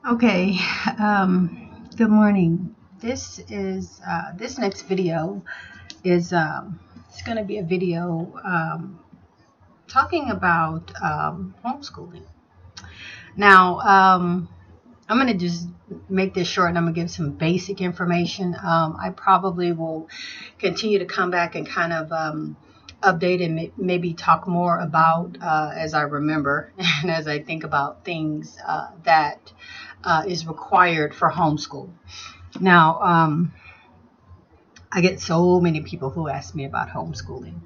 Okay, good morning. This next video is it's going to be a video talking about homeschooling. Now, I'm going to just make this short and I'm going to give some basic information. I probably will continue to come back and kind of update and maybe talk more about as I remember and as I think about things that is required for homeschool. Now, I get so many people who ask me about homeschooling.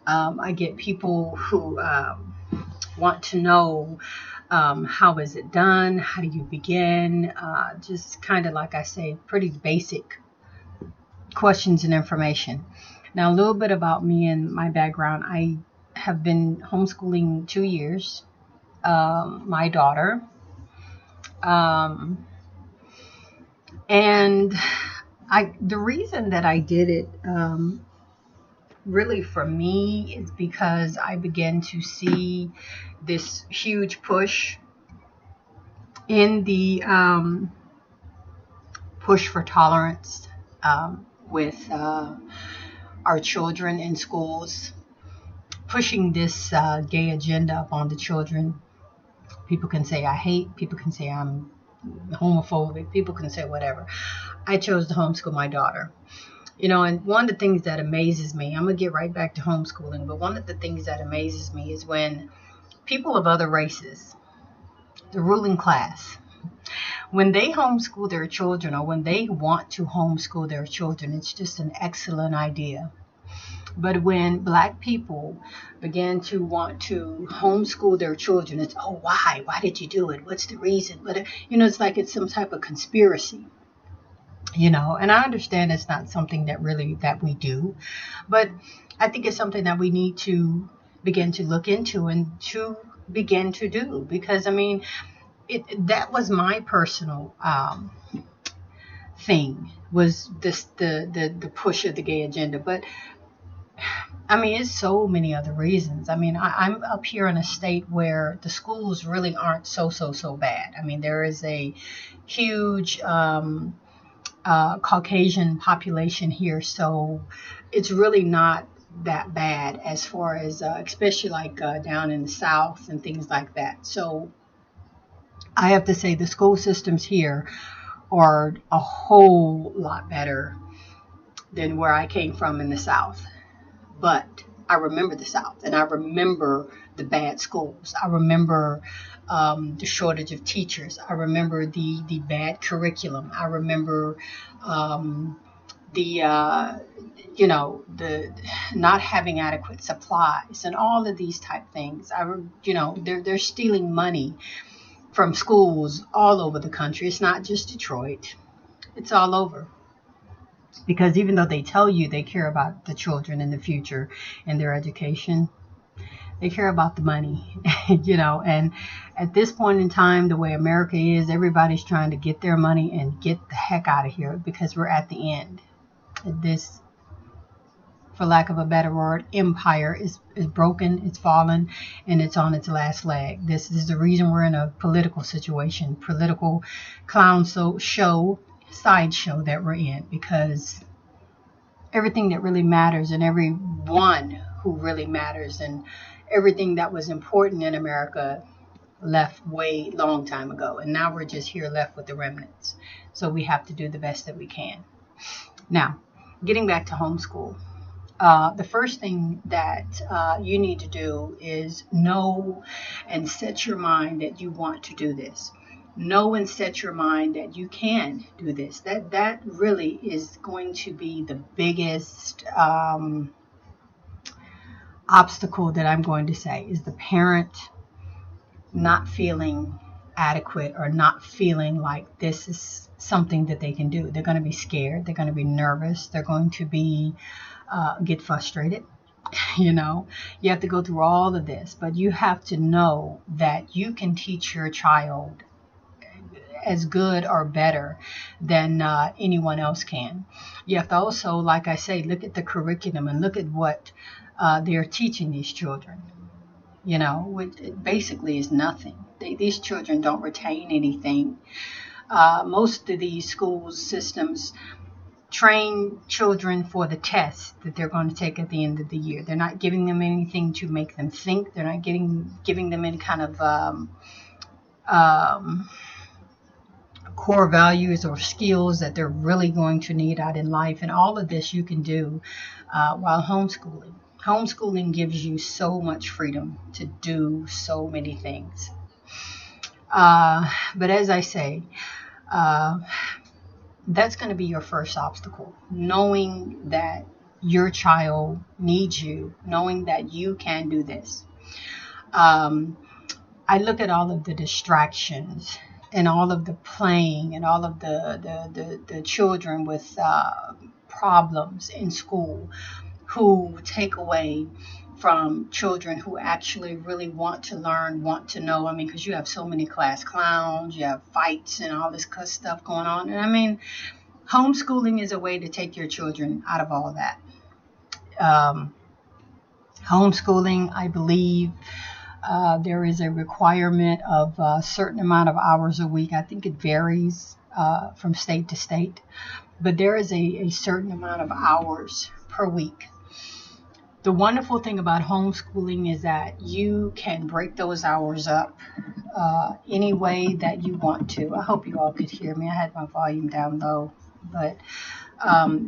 I get people who want to know how is it done? How do you begin? Just kind of like I say, pretty basic questions and information. Now, a little bit about me and my background. I have been homeschooling 2 years. My daughter. And the reason that I did it really for me is because I began to see this huge push in the push for tolerance with our children in schools, pushing this gay agenda upon the children. People can say I hate, people can say I'm homophobic, people can say whatever. I chose to homeschool my daughter. And one of the things that amazes me, I'm going to get right back to homeschooling, but one of the things that amazes me is when people of other races, the ruling class, when they homeschool their children or when they want to homeschool their children, it's just an excellent idea. But when Black people began to want to homeschool their children, it's, oh, why? Why did you do it? What's the reason? But, it's like it's some type of conspiracy. And I understand it's not something that we do, but I think it's something that we need to begin to look into and to begin to do, because that was my personal thing, was the push of the gay agenda. But it's so many other reasons. I'm up here in a state where the schools really aren't so bad. There is a huge Caucasian population here, so it's really not that bad as far as especially like down in the South and things like that. So I have to say the school systems here are a whole lot better than where I came from in the South. But I remember the South, and I remember the bad schools. I remember the shortage of teachers. I remember the bad curriculum. I remember the not having adequate supplies and all of these type things. They're stealing money from schools all over the country. It's not just Detroit. It's all over. Because even though they tell you they care about the children in the future and their education, they care about the money, and at this point in time, the way America is, everybody's trying to get their money and get the heck out of here, because we're at the end. This, for lack of a better word, empire is broken, it's fallen, and it's on its last leg. This is the reason we're in a political situation, political clown sideshow that we're in, because everything that really matters and everyone who really matters and everything that was important in America left way long time ago, and now we're just here left with the remnants. So we have to do the best that we can. Now, getting back to homeschool, the first thing that you need to do is know and set your mind that you want to do this. Know and set your mind that you can do this. That really is going to be the biggest obstacle that I'm going to say, is the parent not feeling adequate or not feeling like this is something that they can do. They're going to be scared. They're going to be nervous. They're going to be get frustrated. You have to go through all of this, but you have to know that you can teach your child as good or better than anyone else can. You have to also, like I say, look at the curriculum and look at what they're teaching these children, which basically is nothing. These children don't retain anything. Most of these school systems train children for the test that they're going to take at the end of the year. They're not giving them anything to make them think. They're not giving them any kind of core values or skills that they're really going to need out in life. And all of this you can do while homeschooling. Homeschooling gives you so much freedom to do so many things. But as I say, that's going to be your first obstacle. Knowing that your child needs you, knowing that you can do this. I look at all of the distractions and all of the playing and all of the children with problems in school who take away from children who actually really want to learn, want to know. I mean, because you have so many class clowns, you have fights and all this stuff going on. And I mean, homeschooling is a way to take your children out of all that. Homeschooling, I believe, there is a requirement of a certain amount of hours a week. I think it varies from state to state, but there is a certain amount of hours per week. The wonderful thing about homeschooling is that you can break those hours up any way that you want to. I hope you all could hear me. I had my volume down low, but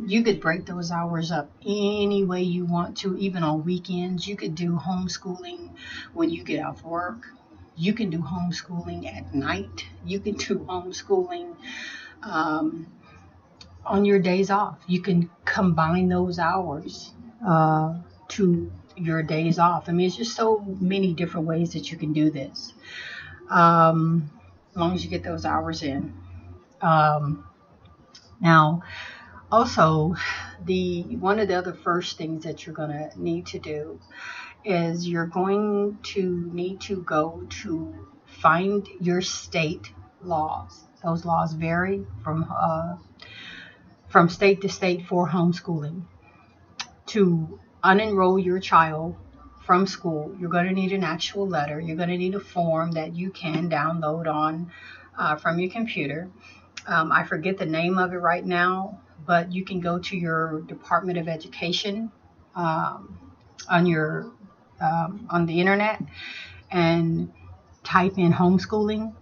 you could break those hours up any way you want to, even on weekends. You could do homeschooling when you get off work. You can do homeschooling at night. You can do homeschooling on your days off. You can combine those hours to your days off. I mean, it's just so many different ways that you can do this, as long as you get those hours in. Now, also, one of the other first things that you're going to need to do is you're going to need to go to find your state laws. Those laws vary from state to state for homeschooling. To unenroll your child from school, you're going to need an actual letter. You're going to need a form that you can download from your computer. I forget the name of it right now, but you can go to your Department of Education on the internet and type in homeschooling,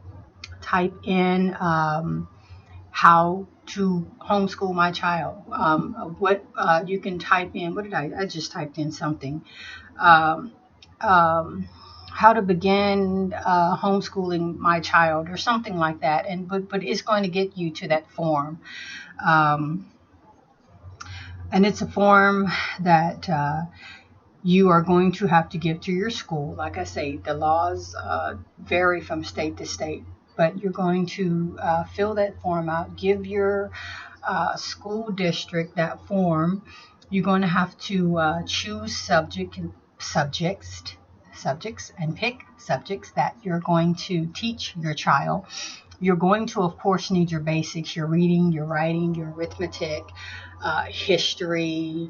type in how to homeschool my child. You can type in, I just typed in something. How to begin homeschooling my child or something like that. But it's going to get you to that form. And it's a form that you are going to have to give to your school. Like I say, the laws vary from state to state, but you're going to fill that form out, give your school district that form. You're going to have to choose subjects and pick subjects that you're going to teach your child. You're going to, of course, need your basics, your reading, your writing, your arithmetic, history.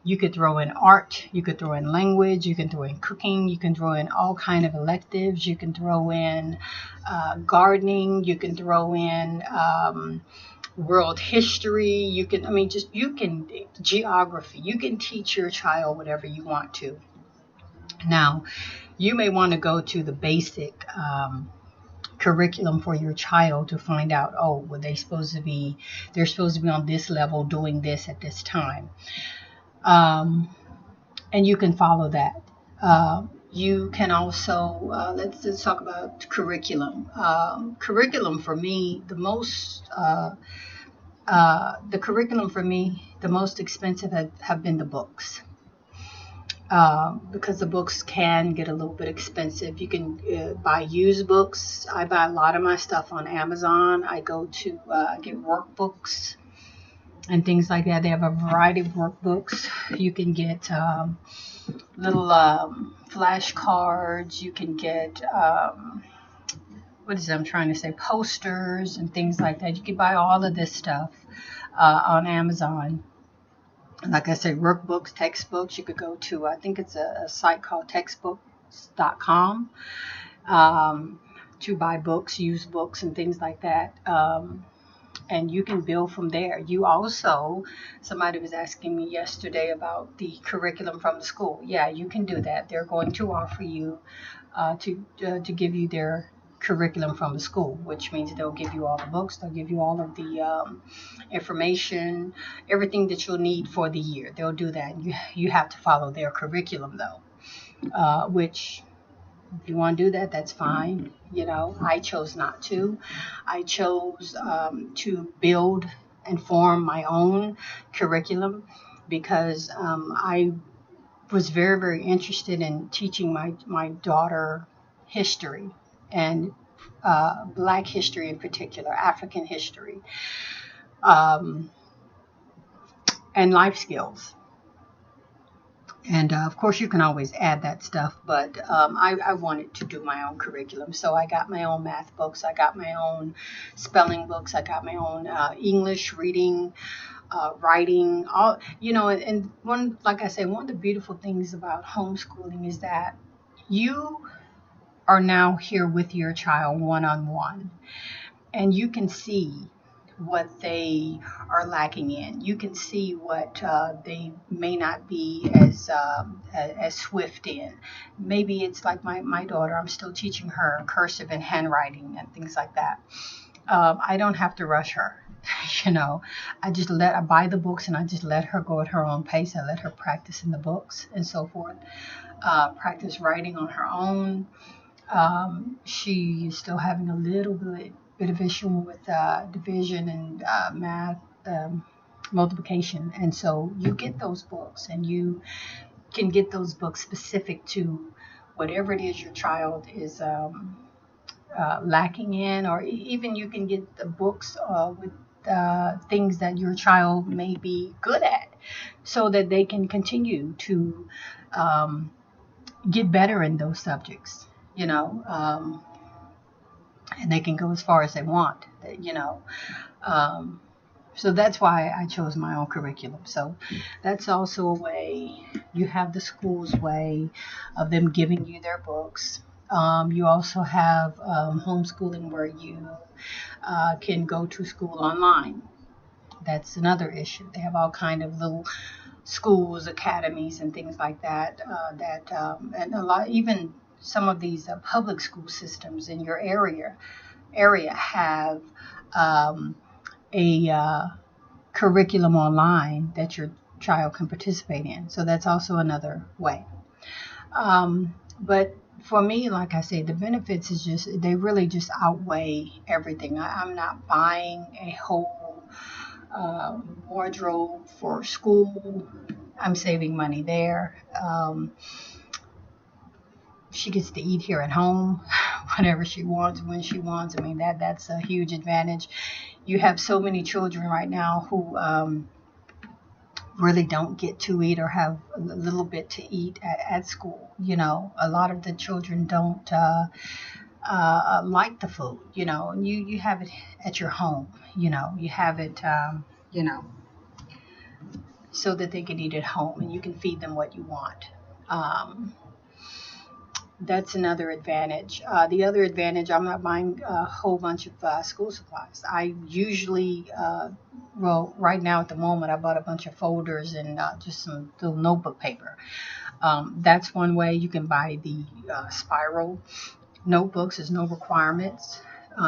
You could throw in art, you could throw in language, you can throw in cooking, you can throw in all kind of electives, you can throw in gardening, you can throw in world history, you can geography. You can teach your child whatever you want to. Now, you may want to go to the basic curriculum for your child to find out, they're supposed to be on this level doing this at this time. And you can follow that. You can also, let's talk about curriculum. Curriculum for me, the most expensive have been the books. Because the books can get a little bit expensive. You can buy used books. I buy a lot of my stuff on Amazon. I go to get workbooks and things like that. They have a variety of workbooks. You can get little flashcards. You can get posters and things like that. You can buy all of this stuff on Amazon. Like I said, workbooks, textbooks. You could go to, I think it's a site called textbooks.com. um, to buy books, used books, and things like that. And you can build from there. You also, somebody was asking me yesterday about the curriculum from the school. Yeah, you can do that. They're going to offer you to give you their curriculum from the school, which means they'll give you all the books, they'll give you all of the information, everything that you'll need for the year. They'll do that. You have to follow their curriculum though, which if you want to do that, that's fine. I chose not to. I chose to build and form my own curriculum because I was very, very interested in teaching my daughter history and Black history in particular, African history, um, and life skills. And of course, you can always add that stuff, but I wanted to do my own curriculum. So I got my own math books, I got my own spelling books, I got my own English reading, writing, all, and one, like I say, one of the beautiful things about homeschooling is that you are now here with your child one on one, and you can see what they are lacking in. You can see what they may not be as swift in. Maybe it's like my daughter. I'm still teaching her cursive and handwriting and things like that. I don't have to rush her. I buy the books and I just let her go at her own pace. I let her practice in the books and so forth. Practice writing on her own. She is still having a little bit of issue with division and math, multiplication. And so you get those books and you can get those books specific to whatever it is your child is lacking in, or even you can get the books with things that your child may be good at so that they can continue to get better in those subjects, and they can go as far as they want, you know. Um, so that's why I chose my own curriculum. So that's also a way. You have the school's way of them giving you their books. You also have homeschooling where you can go to school online. That's another issue. They have all kind of little schools, academies, and things like that. And a lot, even some of these public school systems in your area have a curriculum online that your child can participate in. So that's also another way. But for me, like I say, the benefits is just, they really just outweigh everything. I'm not buying a whole wardrobe for school. I'm saving money there. She gets to eat here at home whenever she wants, when she wants. I mean, that's a huge advantage. You have so many children right now who really don't get to eat or have a little bit to eat at school. A lot of the children don't like the food, and you have it at your home, you have it, you know, so that they can eat at home and you can feed them what you want. Um, that's another advantage. The other advantage, I'm not buying a whole bunch of school supplies. I usually, well, right now at the moment, I bought a bunch of folders and just some little notebook paper. That's one way. You can buy the spiral notebooks. There's no requirements.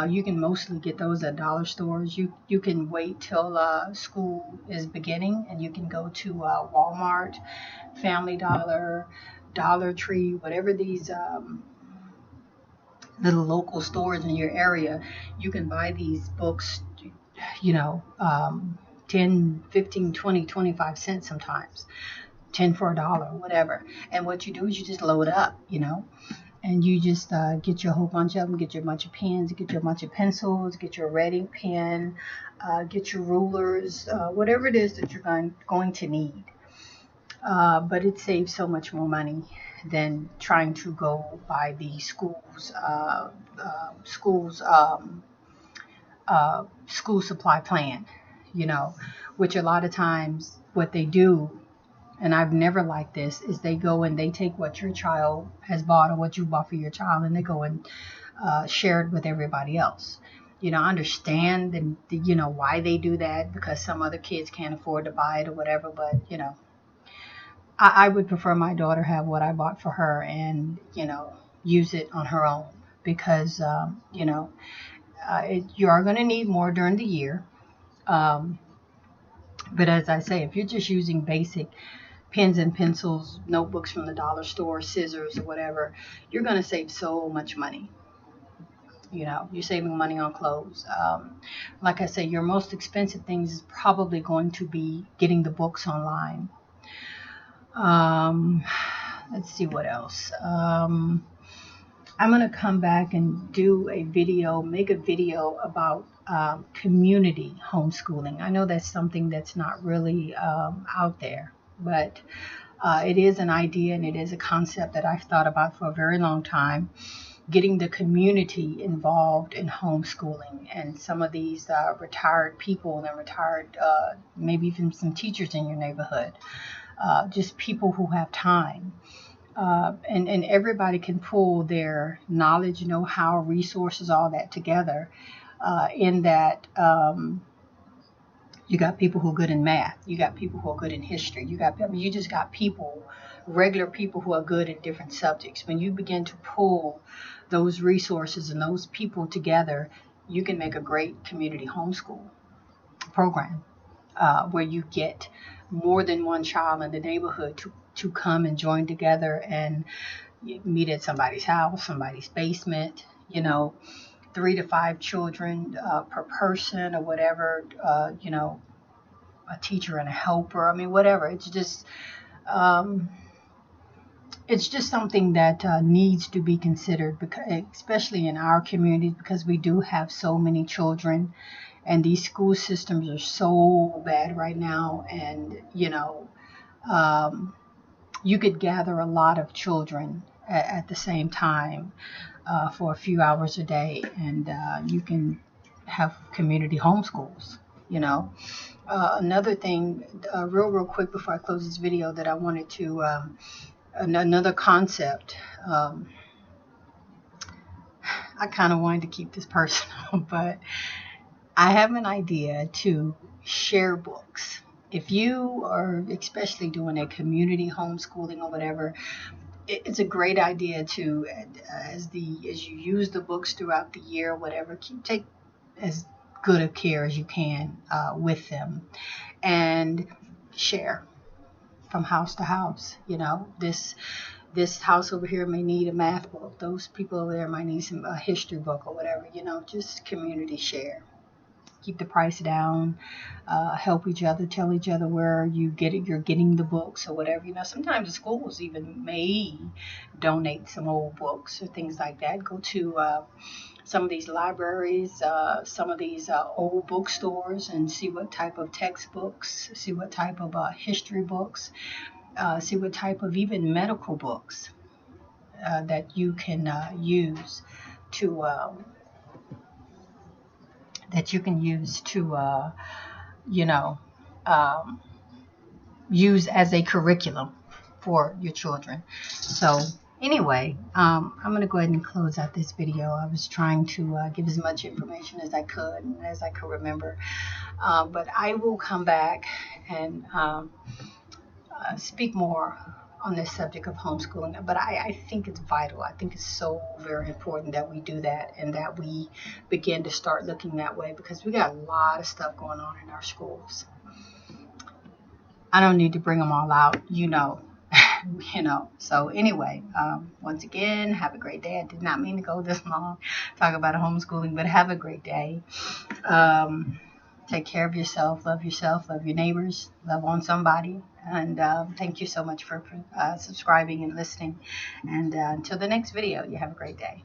You can mostly get those at dollar stores. You can wait till school is beginning, and you can go to Walmart, Family Dollar, Dollar Tree, whatever these little local stores in your area. You can buy these books, you know, 10, 15, 20, 25 cents sometimes, 10 for a dollar, whatever. And what you do is you just load up, and you just get you a whole bunch of them, get you a bunch of pens, get you a bunch of pencils, get your writing pen, get your rulers, whatever it is that you're going to need. But it saves so much more money than trying to go by the school supply plan, which a lot of times what they do and I've never liked this, is they go and they take what your child has bought or what you bought for your child, and they go and share it with everybody else. I understand why they do that, because some other kids can't afford to buy it or whatever, but I would prefer my daughter have what I bought for her and use it on her own, because you are going to need more during the year. But as I say, if you're just using basic pens and pencils, notebooks from the dollar store, scissors or whatever, you're going to save so much money. You're saving money on clothes. Like I say, your most expensive things is probably going to be getting the books online. Let's see what else. I'm going to come back and make a video about community homeschooling. I know that's something that's not really out there, but it is an idea, and it is a concept that I've thought about for a very long time, getting the community involved in homeschooling. And some of these retired people and retired, maybe even some teachers in your neighborhood, just people who have time. And everybody can pull their knowledge, know-how, resources, all that together, in that you got people who are good in math, you got people who are good in history, you just got regular people who are good in different subjects. When you begin to pull those resources and those people together, you can make a great community homeschool program, where you get more than one child in the neighborhood to come and join together and meet at somebody's house, somebody's basement, 3 to 5 children per person or whatever, a teacher and a helper. I mean, whatever. It's just something that needs to be considered, because, especially in our communities, because we do have so many children, and these school systems are so bad right now. And you could gather a lot of children at the same time for a few hours a day, and you can have community homeschools. Another thing, real quick before I close this video, that I wanted to another concept. I kind of wanted to keep this personal, but I have an idea to share books. If you are especially doing a community homeschooling or whatever, it's a great idea to, as you use the books throughout the year, whatever, take as good of care as you can with them, and share from house to house. This house over here may need a math book. Those people over there might need a history book or whatever. Just community share. Keep the price down. Help each other. Tell each other where you're getting the books or whatever. Sometimes the schools even may donate some old books or things like that. Go to some of these libraries, some of these old bookstores, and see what type of textbooks, see what type of history books, see what type of even medical books that you can use to use as a curriculum for your children. So anyway, I'm going to go ahead and close out this video. I was trying to give as much information as I could and as I could remember. But I will come back and speak more on this subject of homeschooling. But I think it's vital. I think it's so very important that we do that, and that we begin to start looking that way, because we got a lot of stuff going on in our schools. I don't need to bring them all out, So anyway, once again, have a great day. I did not mean to go this long, talk about homeschooling, but have a great day. Take care of yourself, love your neighbors, love on somebody. And thank you so much for subscribing and listening. And until the next video, you have a great day.